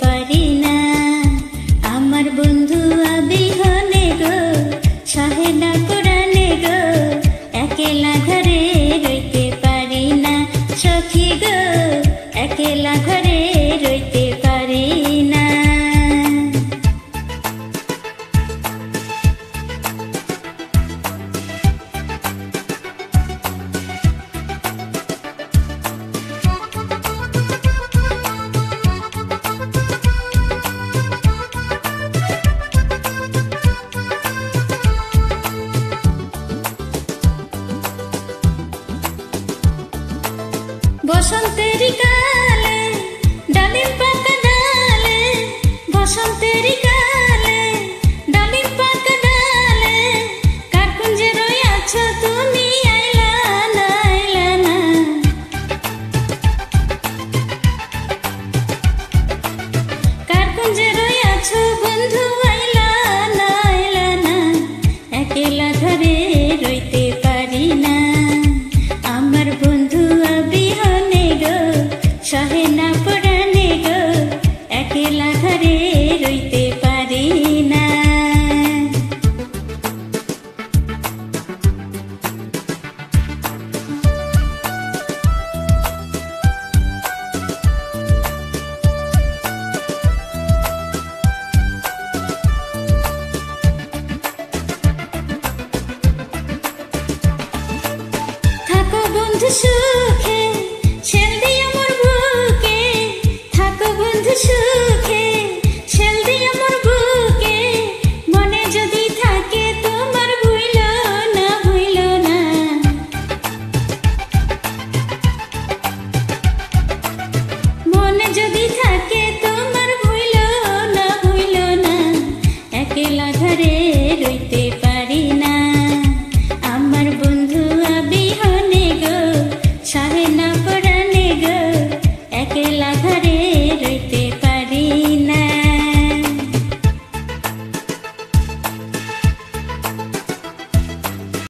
পারি না। আমার বন্ধু আবিহনে গো সহে না পুরানে গো, একেলা ঘরে রইতে পারি না সখী গো, একেলা ঘরে রইতে পারি না। বসন্তেরি কালে ডালিম পাকা ডালে, বসন্তেরি কালে ডালিম পাকা ডালে, কার কুঞ্জে রইয়াছ তুমি আইলা না আইলা না। কার কুঞ্জে রইয়াছ বন্ধু আইলা না আইলা না, একেলা ঘরে রইতে পারি না। আমার বন্ধু আবিহনে গো সহে না পুরানে গো, একেলা ঘরে রইতে পারি না। থাকো বন্ধু সুখে ছেল দিয়া মোর বুকে, থাকো বন্ধু সুখে ছেল দিয়া মোর বুকে, মনে যদি থাকে তোমার ভুইল না ভুইল না। মনে যদি থাকে